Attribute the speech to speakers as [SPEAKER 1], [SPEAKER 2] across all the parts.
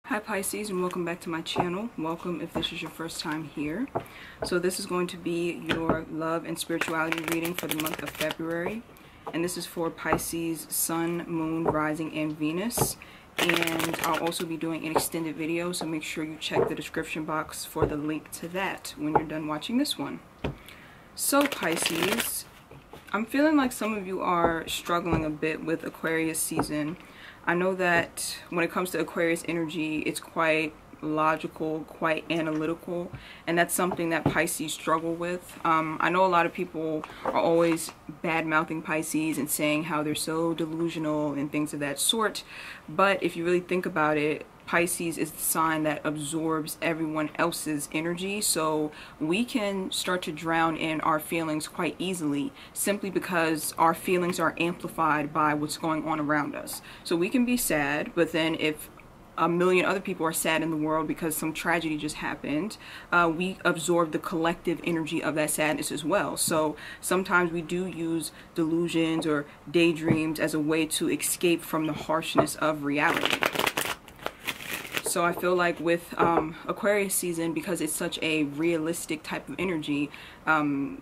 [SPEAKER 1] Hi Pisces, and welcome back to my channel. Welcome if this is your first time here. So this is going to be your love and spirituality reading for the month of February. And this is for Pisces, Sun, Moon, Rising, and Venus. And I'll also be doing an extended video, so make sure you check the description box for the link to that when you're done watching this one. So Pisces, I'm feeling like some of you are struggling a bit with Aquarius season. I know that when it comes to Aquarius energy, it's quite logical, quite analytical, and that's something that Pisces struggle with. I know a lot of people are always bad-mouthing Pisces and saying how they're so delusional and things of that sort, but if you really think about it, Pisces is the sign that absorbs everyone else's energy, so we can start to drown in our feelings quite easily simply because our feelings are amplified by what's going on around us. So we can be sad, but then if a million other people are sad in the world because some tragedy just happened, we absorb the collective energy of that sadness as well. So sometimes we do use delusions or daydreams as a way to escape from the harshness of reality. So I feel like with Aquarius season, because it's such a realistic type of energy,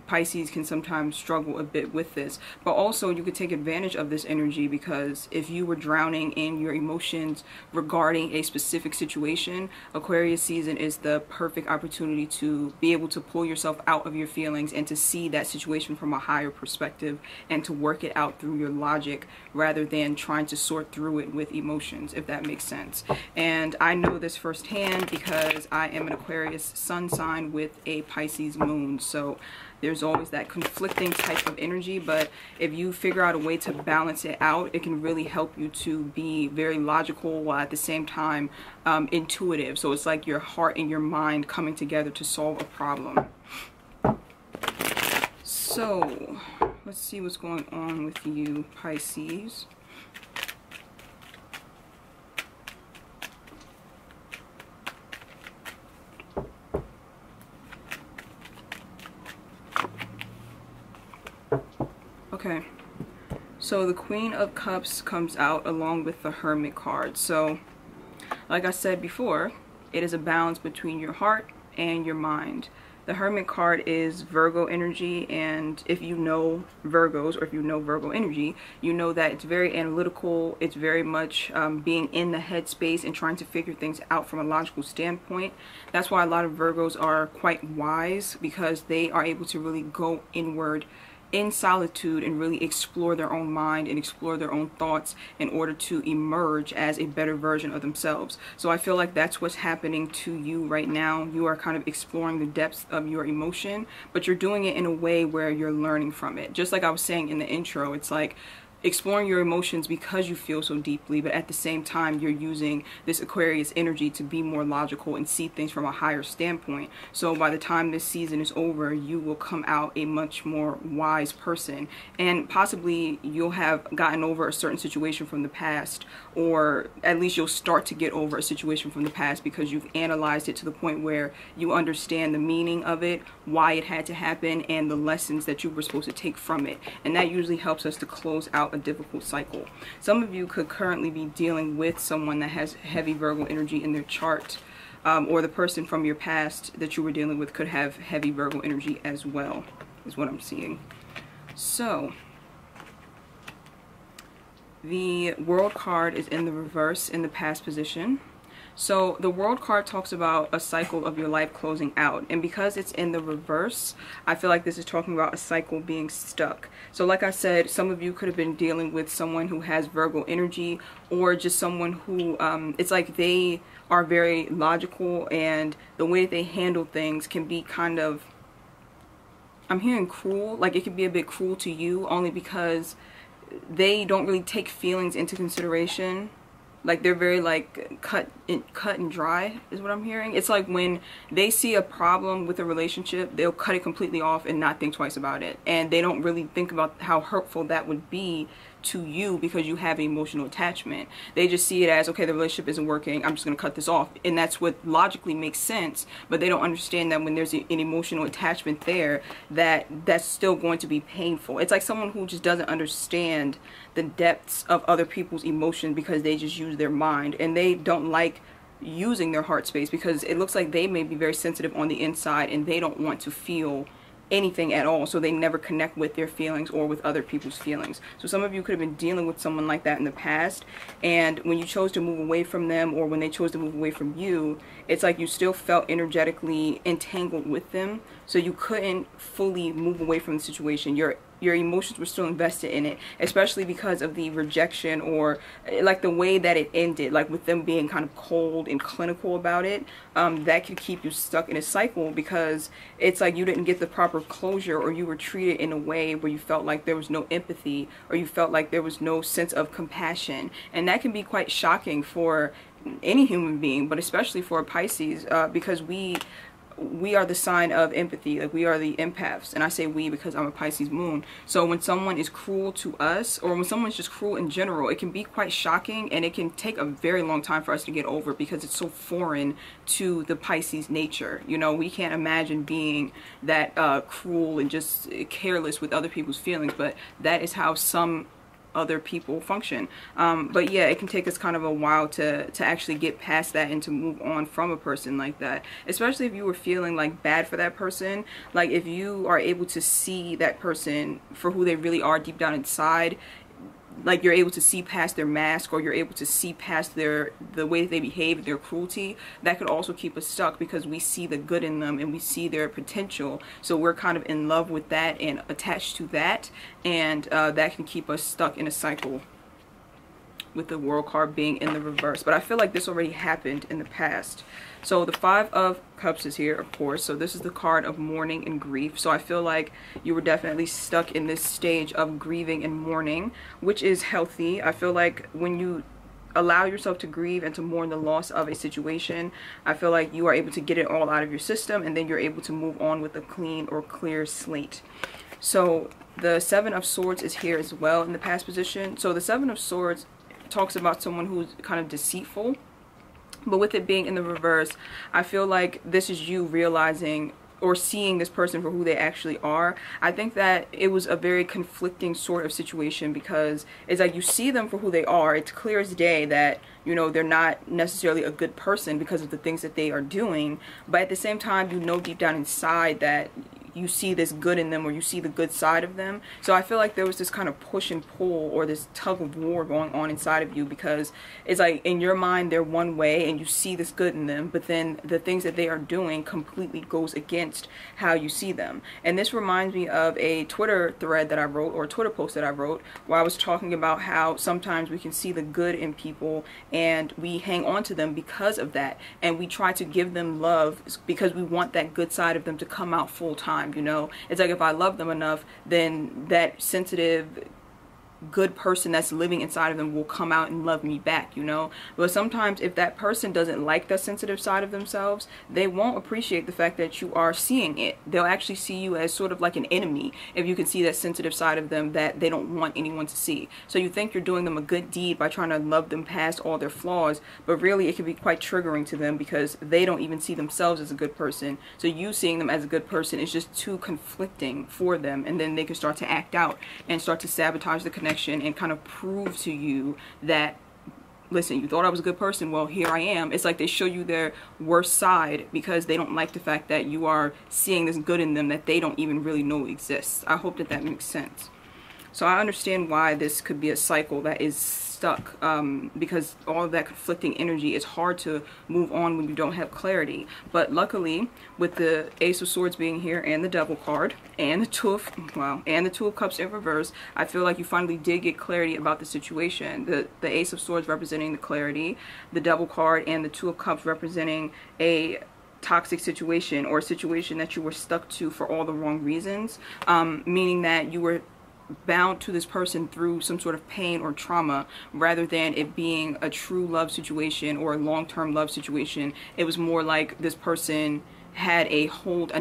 [SPEAKER 1] Pisces can sometimes struggle a bit with this. But also you could take advantage of this energy, because if you were drowning in your emotions regarding a specific situation, Aquarius season is the perfect opportunity to be able to pull yourself out of your feelings and to see that situation from a higher perspective and to work it out through your logic rather than trying to sort through it with emotions, if that makes sense. And I know this firsthand because I am an Aquarius sun sign with a Pisces moon, so there's always that conflicting type of energy. But if you figure out a way to balance it out, it can really help you to be very logical while at the same time intuitive. So it's like your heart and your mind coming together to solve a problem. So let's see what's going on with you, Pisces. Okay, so the Queen of Cups comes out along with the Hermit card. So like I said before, it is a balance between your heart and your mind. The Hermit card is Virgo energy, and if you know Virgos, or if you know Virgo energy, you know that it's very analytical. It's very much being in the headspace and trying to figure things out from a logical standpoint. That's why a lot of Virgos are quite wise, because they are able to really go inward in solitude and really explore their own mind and explore their own thoughts in order to emerge as a better version of themselves. So I feel like that's what's happening to you right now. You are kind of exploring the depths of your emotion, but you're doing it in a way where you're learning from it. Just like I was saying in the intro, it's like exploring your emotions because you feel so deeply, but at the same time you're using this Aquarius energy to be more logical and see things from a higher standpoint. So by the time this season is over, you will come out a much more wise person, and possibly you'll have gotten over a certain situation from the past, or at least you'll start to get over a situation from the past because you've analyzed it to the point where you understand the meaning of it, why it had to happen, and the lessons that you were supposed to take from it. And that usually helps us to close out a difficult cycle. Some of you could currently be dealing with someone that has heavy Virgo energy in their chart, or the person from your past that you were dealing with could have heavy Virgo energy as well, is what I'm seeing. So the World card is in the reverse in the past position. So the World card talks about a cycle of your life closing out, and because it's in the reverse, I feel like this is talking about a cycle being stuck. So like I said, some of you could have been dealing with someone who has Virgo energy, or just someone who it's like they are very logical, and the way they handle things can be kind of, I'm hearing cruel, like it can be a bit cruel to you, only because they don't really take feelings into consideration. Like they're very like cut and dry is what I'm hearing. It's like when they see a problem with a relationship, they'll cut it completely off and not think twice about it. And they don't really think about how hurtful that would be to you because you have an emotional attachment. They just see it as, okay, the relationship isn't working, I'm just going to cut this off. And that's what logically makes sense, but they don't understand that when there's an emotional attachment there, that's still going to be painful. It's like someone who just doesn't understand the depths of other people's emotion because they just use their mind, and they don't like using their heart space, because it looks like they may be very sensitive on the inside and they don't want to feel anything at all, so they never connect with their feelings or with other people's feelings. So some of you could have been dealing with someone like that in the past, and when you chose to move away from them, or when they chose to move away from you, it's like you still felt energetically entangled with them, so you couldn't fully move away from the situation. Your emotions were still invested in it, especially because of the rejection, or like the way that it ended, like with them being kind of cold and clinical about it. That could keep you stuck in a cycle, because it's like you didn't get the proper closure, or you were treated in a way where you felt like there was no empathy, or you felt like there was no sense of compassion. And that can be quite shocking for any human being, but especially for a Pisces, because we are the sign of empathy. Like, we are the empaths, and I say we because I'm a Pisces moon. So when someone is cruel to us, or when someone's just cruel in general, it can be quite shocking, and it can take a very long time for us to get over, because it's so foreign to the Pisces nature. You know, we can't imagine being that cruel and just careless with other people's feelings, but that is how some other people function. But yeah, it can take us kind of a while to actually get past that and to move on from a person like that, especially if you were feeling like bad for that person. Like, if you are able to see that person for who they really are deep down inside, like you're able to see past their mask, or you're able to see past the way that they behave, their cruelty, that could also keep us stuck, because we see the good in them and we see their potential. So we're kind of in love with that and attached to that, and that can keep us stuck in a cycle, with the World card being in the reverse. But I feel like this already happened in the past. So the Five of Cups is here, of course. So this is the card of mourning and grief. So I feel like you were definitely stuck in this stage of grieving and mourning, which is healthy. I feel like when you allow yourself to grieve and to mourn the loss of a situation, I feel like you are able to get it all out of your system, and then you're able to move on with a clean or clear slate. So the Seven of Swords is here as well in the past position. So the Seven of Swords talks about someone who's kind of deceitful, but with it being in the reverse, I feel like this is you realizing or seeing this person for who they actually are. I think that it was a very conflicting sort of situation, because it's like you see them for who they are. It's clear as day that, you know, they're not necessarily a good person because of the things that they are doing, but at the same time, you know deep down inside that you see this good in them, or you see the good side of them. So I feel like there was this kind of push and pull, or this tug of war going on inside of you, because it's like in your mind they're one way and you see this good in them, but then the things that they are doing completely goes against how you see them. And this reminds me of a Twitter thread that I wrote, or a Twitter post that I wrote, where I was talking about how sometimes we can see the good in people and we hang on to them because of that, and we try to give them love because we want that good side of them to come out full time. You know, it's like if I love them enough, then that sensitive good person that's living inside of them will come out and love me back, you know. But sometimes if that person doesn't like the sensitive side of themselves, they won't appreciate the fact that you are seeing it. They'll actually see you as sort of like an enemy if you can see that sensitive side of them that they don't want anyone to see. So you think you're doing them a good deed by trying to love them past all their flaws, but really it can be quite triggering to them, because they don't even see themselves as a good person. So you seeing them as a good person is just too conflicting for them, and then they can start to act out and start to sabotage the connection and kind of prove to you that, listen, you thought I was a good person, well, here I am. It's like they show you their worst side because they don't like the fact that you are seeing this good in them that they don't even really know exists. I hope that that makes sense. So I understand why this could be a cycle that is stuck, because all of that conflicting energy is hard to move on when you don't have clarity. But luckily, with the Ace of Swords being here, and the Devil card, and the Two of Cups in reverse, I feel like you finally did get clarity about the situation. The Ace of Swords representing the clarity, the Devil card, and the Two of Cups representing a toxic situation, or a situation that you were stuck to for all the wrong reasons, meaning that you were bound to this person through some sort of pain or trauma, rather than it being a true love situation or a long-term love situation. It was more like this person had a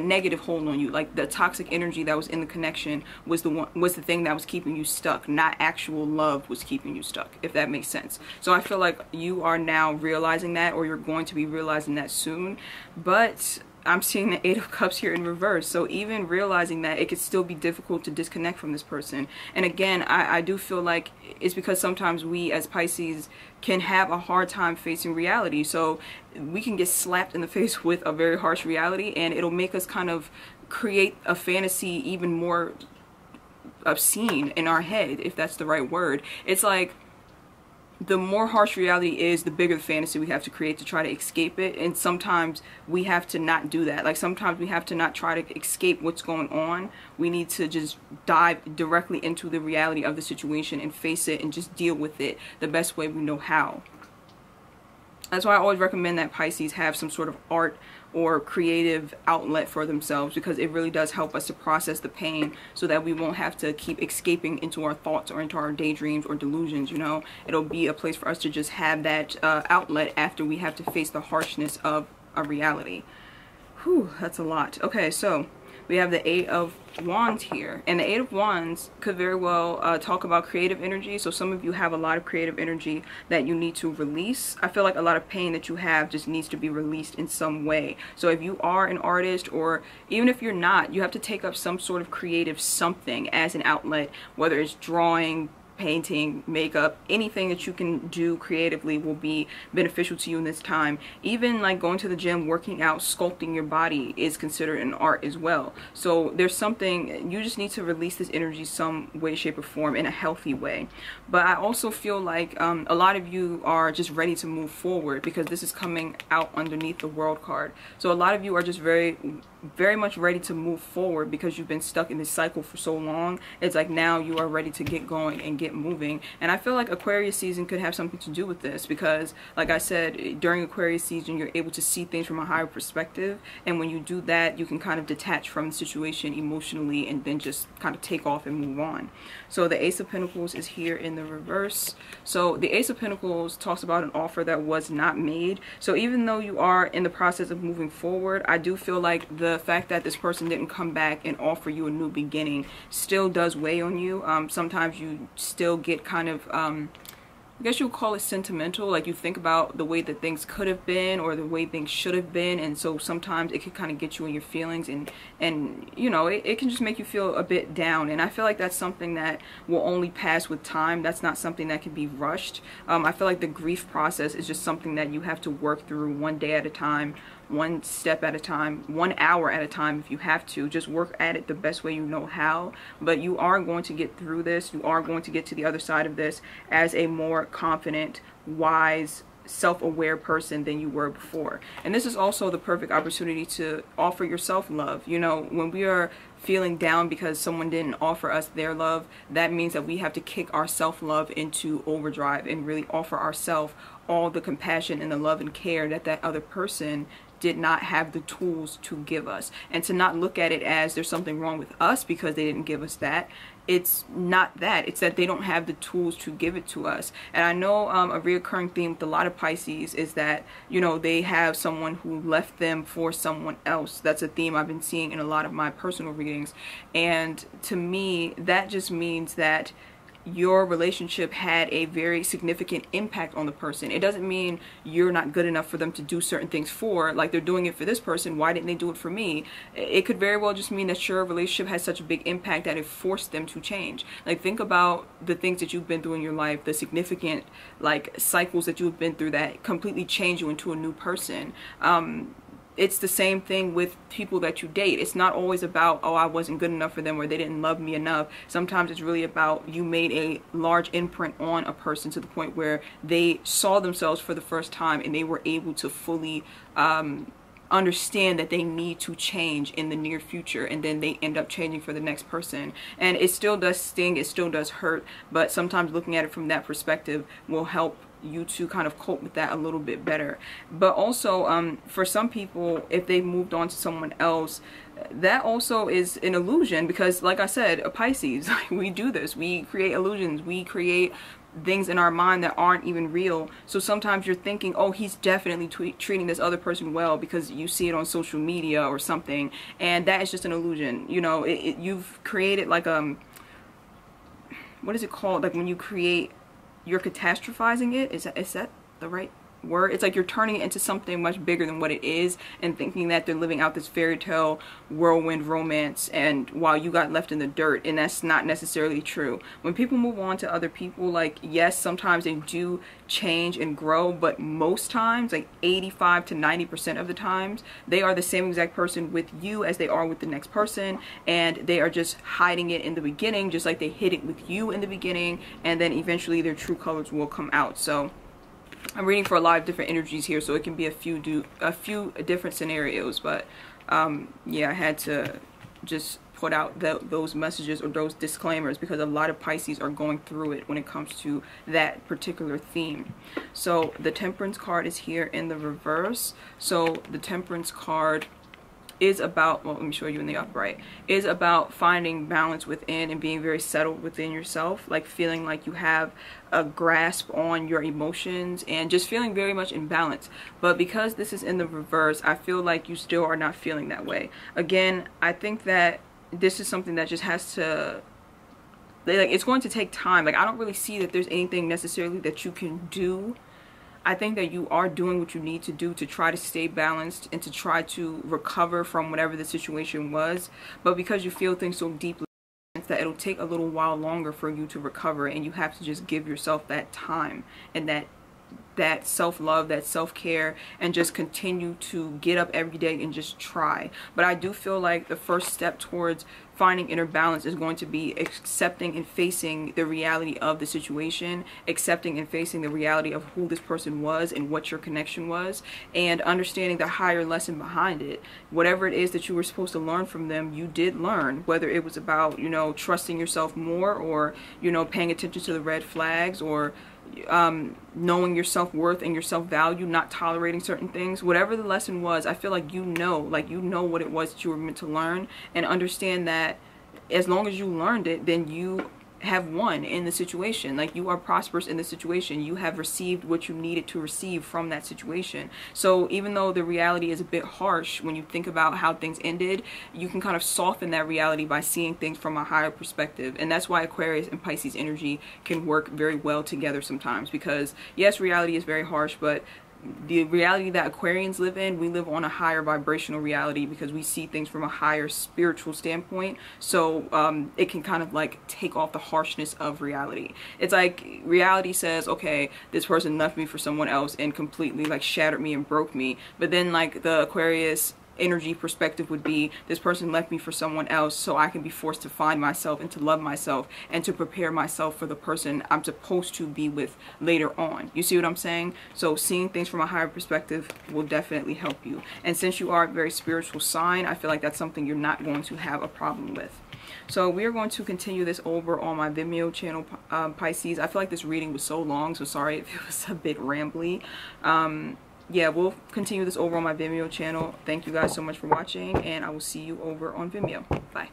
[SPEAKER 1] negative hold on you. Like the toxic energy that was in the connection was the thing that was keeping you stuck, not actual love was keeping you stuck, if that makes sense. So I feel like you are now realizing that, or you're going to be realizing that soon. But I'm seeing the Eight of Cups here in reverse. So even realizing that, it could still be difficult to disconnect from this person. And again, I do feel like it's because sometimes we as Pisces can have a hard time facing reality. So we can get slapped in the face with a very harsh reality, and it'll make us kind of create a fantasy even more obscene in our head, if that's the right word. It's like, the more harsh reality is, the bigger the fantasy we have to create to try to escape it. And sometimes we have to not do that. Like, sometimes we have to not try to escape what's going on. We need to just dive directly into the reality of the situation and face it and just deal with it the best way we know how. That's why I always recommend that Pisces have some sort of art or creative outlet for themselves, because it really does help us to process the pain so that we won't have to keep escaping into our thoughts or into our daydreams or delusions, you know. It'll be a place for us to just have that outlet after we have to face the harshness of a reality. Whew, that's a lot. Okay, so we have the Eight of Wands here, and the Eight of Wands could very well talk about creative energy. So some of you have a lot of creative energy that you need to release. I feel like a lot of pain that you have just needs to be released in some way. So if you are an artist, or even if you're not, you have to take up some sort of creative something as an outlet, whether it's drawing, painting, makeup, anything that you can do creatively will be beneficial to you in this time. Even like going to the gym, working out, sculpting your body is considered an art as well. So there's something, you just need to release this energy some way, shape, or form in a healthy way. But I also feel like a lot of you are just ready to move forward, because this is coming out underneath the World card. So a lot of you are just very much ready to move forward, because you've been stuck in this cycle for so long. It's like now you are ready to get going and get moving. And I feel like Aquarius season could have something to do with this, because like I said, during Aquarius season you're able to see things from a higher perspective, and when you do that, you can kind of detach from the situation emotionally and then just kind of take off and move on. So the Ace of Pentacles is here in the reverse. So the Ace of Pentacles talks about an offer that was not made. So even though you are in the process of moving forward, I do feel like the fact that this person didn't come back and offer you a new beginning still does weigh on you. Sometimes you still get kind of I guess you would call it sentimental. Like, you think about the way that things could have been or the way things should have been, and so sometimes it can kind of get you in your feelings, and you know, it can just make you feel a bit down. And I feel like that's something that will only pass with time. That's not something that can be rushed. I feel like the grief process is just something that you have to work through one day at a time, one step at a time, 1 hour at a time if you have to. Just work at it the best way you know how. But you are going to get through this. You are going to get to the other side of this as a more confident, wise, self-aware person than you were before. And this is also the perfect opportunity to offer yourself love. You know, when we are feeling down because someone didn't offer us their love, that means that we have to kick our self-love into overdrive and really offer ourselves all the compassion and the love and care that that other person did not have the tools to give us. And to not look at it as there's something wrong with us because they didn't give us that. It's not that. It's that they don't have the tools to give it to us. And I know a reoccurring theme with a lot of Pisces is that, you know, they have someone who left them for someone else. That's a theme I've been seeing in a lot of my personal readings. And to me, that just means that your relationship had a very significant impact on the person. It doesn't mean you're not good enough for them to do certain things for. Like, they're doing it for this person, why didn't they do it for me? It could very well just mean that your relationship has such a big impact that it forced them to change. Like, think about the things that you've been through in your life, the significant like cycles that you've been through that completely change you into a new person. It's the same thing with people that you date. It's not always about, oh, I wasn't good enough for them or they didn't love me enough. Sometimes it's really about you made a large imprint on a person to the point where they saw themselves for the first time and they were able to fully understand that they need to change in the near future, and then they end up changing for the next person. And it still does sting, it still does hurt, but sometimes looking at it from that perspective will help you to kind of cope with that a little bit better. But also for some people, if they've moved on to someone else, that also is an illusion, because like I said, a Pisces, we do this, we create illusions, we create things in our mind that aren't even real. So sometimes you're thinking, oh, he's definitely treating this other person well because you see it on social media or something, and that is just an illusion. You know, you've created like what is it called, like when you create, you're catastrophizing it. Is that the right word. It's like you're turning it into something much bigger than what it is, and thinking that they're living out this fairy tale whirlwind romance, and while you got left in the dirt. And that's not necessarily true. When people move on to other people, like, yes, sometimes they do change and grow, but most times, like 85 to 90% of the times, they are the same exact person with you as they are with the next person, and they are just hiding it in the beginning, just like they hid it with you in the beginning, and then eventually their true colors will come out. So I'm reading for a lot of different energies here, so it can be a few different scenarios, but yeah, I had to just put out those messages or those disclaimers because a lot of Pisces are going through it when it comes to that particular theme. So the Temperance card is here in the reverse. So the Temperance card is about, well, let me show you in the upright, is about finding balance within and being very settled within yourself, like feeling like you have a grasp on your emotions and just feeling very much in balance. But because this is in the reverse, I feel like you still are not feeling that way. Again, I think that this is something that just has to, like, it's going to take time. Like, I don't really see that there's anything necessarily that you can do. I think that you are doing what you need to do to try to stay balanced and to try to recover from whatever the situation was. But because you feel things so deeply, that it'll take a little while longer for you to recover, and you have to just give yourself that time and that self-love, that self-care, and just continue to get up every day and just try. But I do feel like the first step towards finding inner balance is going to be accepting and facing the reality of the situation, accepting and facing the reality of who this person was and what your connection was, and understanding the higher lesson behind it. Whatever it is that you were supposed to learn from them, you did learn, whether it was about, you know, trusting yourself more, or, you know, paying attention to the red flags, or knowing your self-worth and your self-value, not tolerating certain things. Whatever the lesson was, I feel like you know what it was that you were meant to learn, and understand that as long as you learned it, then you have won in the situation. Like, you are prosperous in the situation. You have received what you needed to receive from that situation. So even though the reality is a bit harsh when you think about how things ended, you can kind of soften that reality by seeing things from a higher perspective. And that's why Aquarius and Pisces energy can work very well together sometimes, because yes, reality is very harsh, but the reality that Aquarians live in, we live on a higher vibrational reality because we see things from a higher spiritual standpoint. So it can kind of like take off the harshness of reality. It's like reality says, okay, this person left me for someone else and completely like shattered me and broke me. But then like the Aquarius energy perspective would be, this person left me for someone else so I can be forced to find myself and to love myself and to prepare myself for the person I'm supposed to be with later on. You see what I'm saying? So seeing things from a higher perspective will definitely help you. And since you are a very spiritual sign, I feel like that's something you're not going to have a problem with. So we are going to continue this over on my Vimeo channel, Pisces. I feel like this reading was so long, so sorry if it was a bit rambly. Yeah, we'll continue this over on my Vimeo channel. Thank you guys so much for watching, and I will see you over on Vimeo. Bye.